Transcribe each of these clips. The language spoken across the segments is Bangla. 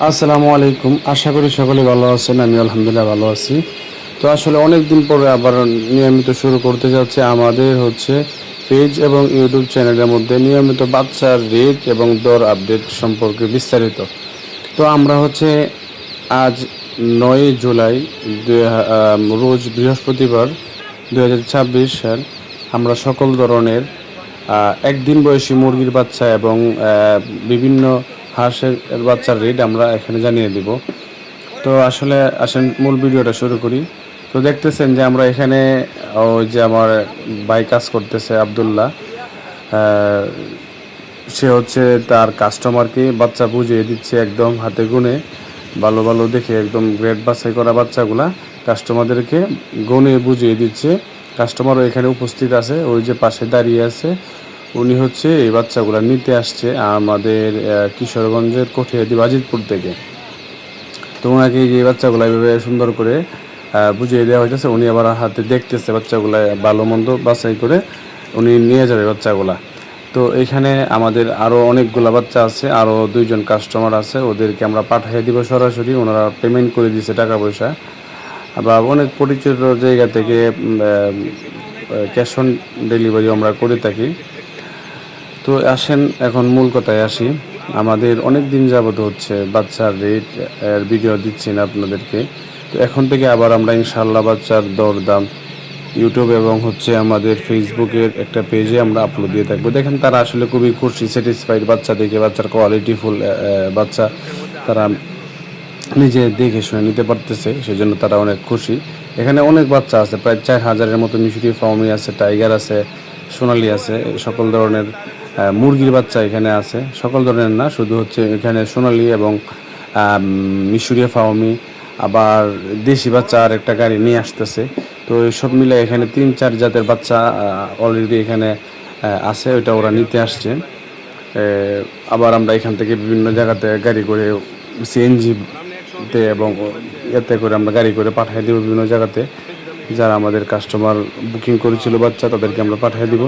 আসসালামু আলাইকুম। আশা করি সকলে ভালো আছেন। আমি আলহামদুলিল্লাহ ভালো আছি। তো আসলে অনেক দিন পরে আবার নিয়মিত শুরু করতে যাচ্ছে আমাদের পেজ এবং ইউটিউব চ্যানেলের মধ্যে নিয়মিত বাচ্চার রেট এবং দর আপডেট সম্পর্কে বিস্তারিত। তো আমরা আজ ৯ জুলাই রোজ বৃহস্পতিবার 2026 সাল আমরা সকল ধরনের একদিন বয়সী মুরগির বাচ্চা এবং বিভিন্ন হাঁসের বাচ্চার রেট আমরা এখানে জানিয়ে দিব। তো আসলে আসেন মূল ভিডিওটা শুরু করি। তো দেখতেছেন যে আমরা এখানে ওই যে আমার ভাই কাজ করতেছে আব্দুল্লাহ, সে তার কাস্টমারকে বাচ্চা বুঝিয়ে দিচ্ছে একদম হাতে গুনে, ভালো ভালো দেখে একদম গ্রেড বাছাই করা বাচ্চাগুলা কাস্টমারদেরকে গুনে বুঝিয়ে দিচ্ছে। কাস্টমারও এখানে উপস্থিত আছে, ওই যে পাশে দাঁড়িয়ে আছে, উনি এই বাচ্চাগুলো নিতে আসছে আমাদের কিশোরগঞ্জের কঠিয়াদি বাজিতপুর থেকে। তো ওনাকে এই বাচ্চাগুলো এইভাবে সুন্দর করে বুঝিয়ে দেওয়া হইতেছে। উনি আবার হাতে দেখতেছে বাচ্চাগুলো ভালো মন্দ বাছাই করে উনি নিয়ে যাবে বাচ্চাগুলা। তো এখানে আমাদের আরও অনেকগুলো বাচ্চা আছে, আরও 2জন কাস্টমার আছে, ওদেরকে আমরা পাঠিয়ে দিব সরাসরি। ওনারা পেমেন্ট করে দিচ্ছে টাকা পয়সা, বা অনেক পরিচিত জায়গা থেকে ক্যাশ অন ডেলিভারি আমরা করে থাকি। তো আসেন এখন মূল কথায় আসি। আমাদের অনেক দিন যাবত বাচ্চার রেট এর ভিডিও দিচ্ছি না আপনাদেরকে। তো এখন থেকে আবার আমরা ইনশাআল্লাহ বাচ্চার দরদাম ইউটিউব এবং আমাদের ফেসবুকের একটা পেজে আমরা আপলোড দিয়ে থাকবো। দেখেন তারা আসলে খুবই খুশি, স্যাটিসফাইড বাচ্চা দেখে, বাচ্চার কোয়ালিটিফুল বাচ্চা তারা নিজে দেখে শুনে নিতে পারতেছে, সেজন্য তারা অনেক খুশি। এখানে অনেক বাচ্চা আছে, প্রায় 4000-এর মতো মিশরি ফাউমি আছে, টাইগার আছে, সোনালি আছে, সকল ধরনের মুরগির বাচ্চা এখানে আছে। সকল ধরনের না, শুধু এখানে সোনালি এবং মিশরীয় ফাউমি, আবার দেশি বাচ্চা আর একটা গাড়ি নিয়ে আসতেছে। তো সব মিলে এখানে 3-4 জাতের বাচ্চা অলরেডি এখানে আছে, ওইটা ওরা নিতে আসছে। আবার আমরা এখান থেকে বিভিন্ন জায়গাতে গাড়ি করে সিএনজিতে এবং এতে করে আমরা গাড়ি করে পাঠিয়ে দেবো বিভিন্ন জায়গাতে। যারা আমাদের কাস্টমার বুকিং করেছিল বাচ্চা, তাদেরকে আমরা পাঠিয়ে দিব।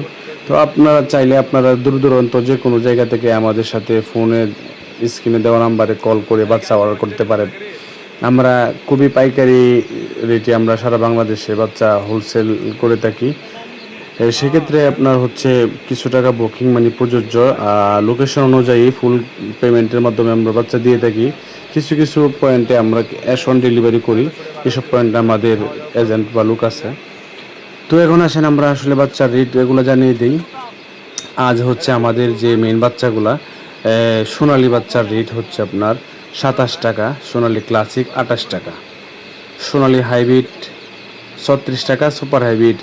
তো আপনারা চাইলে আপনারা দূর দূরান্ত যে কোনো জায়গা থেকে আমাদের সাথে ফোনে স্ক্রিনে দেওয়া নাম্বারে কল করে বাচ্চা অর্ডার করতে পারেন। আমরা খুবই পাইকারি রেটে আমরা সারা বাংলাদেশে বাচ্চা হোলসেল করে থাকি। সেক্ষেত্রে আপনার কিছু টাকা বুকিং মানি প্রযোজ্য, লোকেশন অনুযায়ী ফুল পেমেন্টের মাধ্যমে আমরা বাচ্চা দিয়ে থাকি। কিছু কিছু পয়েন্টে আমরা ক্যাশ অন ডেলিভারি করি, এসব পয়েন্টে আমাদের এজেন্ট বা লোক আছে। তো এখন আসেন আমরা আসলে বাচ্চার রেট এগুলো জানিয়ে দিই। আজ আমাদের যে মেইন বাচ্চাগুলা, সোনালি বাচ্চার রেট আপনার 27 টাকা, সোনালি ক্লাসিক 28 টাকা, সোনালি হাইব্রিড 36 টাকা, সুপার হাইব্রিড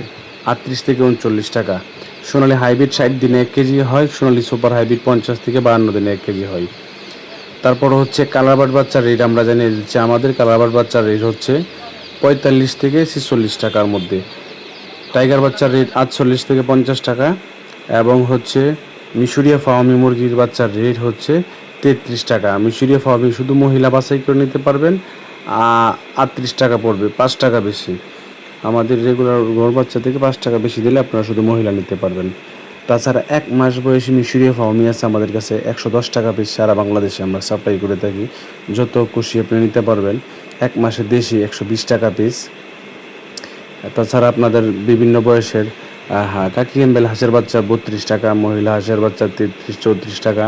38 থেকে 39 টাকা, সোনালি হাইব্রিড 60 দিনে 1 কেজি হয়, সোনালি সুপার হাইব্রিড 50 থেকে 52 দিনে 1 কেজি হয়। তারপর কালারবার্ড বাচ্চার রেট আমরা জানিয়ে দিচ্ছি। আমাদের কালারবার্ড বাচ্চার রেট 45 থেকে 46 টাকার মধ্যে, টাইগার বাচ্চার রেট 48 থেকে 50 টাকা, এবং মিশরীয় ফাওয়ামি মুরগির বাচ্চার রেট 33 টাকা। মিশরীয় ফাওয়ামি শুধু মহিলা বাছাই করে নিতে পারবেন, 38 টাকা পড়বে, 5 টাকা বেশি। আমাদের রেগুলার ঘর বাচ্চা থেকে 5 টাকা বেশি দিলে আপনারা শুধু মহিলা নিতে পারবেন। তাছাড়া 1 মাস বয়সী মিশরীয় ফাওয়ামি আছে আমাদের কাছে 110 টাকা পিস, সারা বাংলাদেশে আমরা সাপ্লাই করে থাকি, যত খুশি আপনি নিতে পারবেন। 1 মাসে দেশি 120 টাকা পিস। তাছাড়া আপনাদের বিভিন্ন বয়সের কাকি ক্যাম্বেল হাঁসের বাচ্চা 32 টাকা, মহিলা হাঁসের বাচ্চা 33-34 টাকা,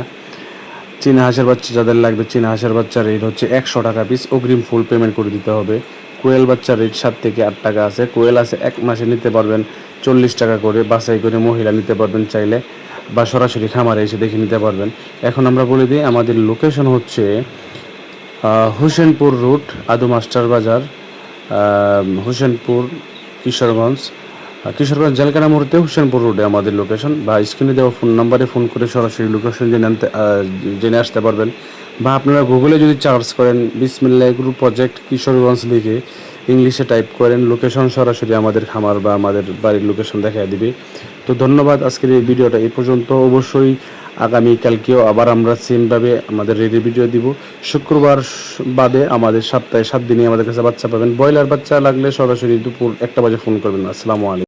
চীনা হাঁসের বাচ্চা যাদের লাগবে, চীনা হাঁসের বাচ্চার রেট 100 টাকা পিস, অগ্রিম ফুল পেমেন্ট করে দিতে হবে। কোয়েল বাচ্চার রেট 7 থেকে 8 টাকা আছে, কোয়েল আছে 1 মাসে নিতে পারবেন 40 টাকা করে, বাছাই করে মহিলা নিতে পারবেন চাইলে, বা সরাসরি খামারে এসে দেখে নিতে পারবেন। এখন আমরা বলে দিই আমাদের লোকেশন হোসেনপুর রুট, আদু মাস্টার বাজার, হোসেনপুর, কিশোরগঞ্জ জেলখানা মুহূর্তে হোসেনপুর রোডে আমাদের লোকেশন, বা স্ক্রিনে দেওয়া ফোন নাম্বারে ফোন করে সরাসরি লোকেশন জেনে আসতে পারবেন। বা আপনারা গুগলে যদি সার্চ করেন বিসমিল্লাহ এগ্রো প্রজেক্ট কিশোরগঞ্জ লিখে ইংলিশে টাইপ করেন, লোকেশন সরাসরি আমাদের খামার বা আমাদের বাড়ির লোকেশন দেখায় দিবে। তো ধন্যবাদ, আজকের এই ভিডিওটা এই পর্যন্ত। অবশ্যই আগামীকালকেও আবার আমরা সেমভাবে আমাদের রেডি ভিডিও দিব। শুক্রবার বাদে আমাদের সপ্তাহে 7 দিনই আমাদের কাছে বাচ্চা পাবেন। ব্রয়লার বাচ্চা লাগলে সরাসরি দুপুর 1টা বাজে ফোন করবেন। আসসালামু আলাইকুম।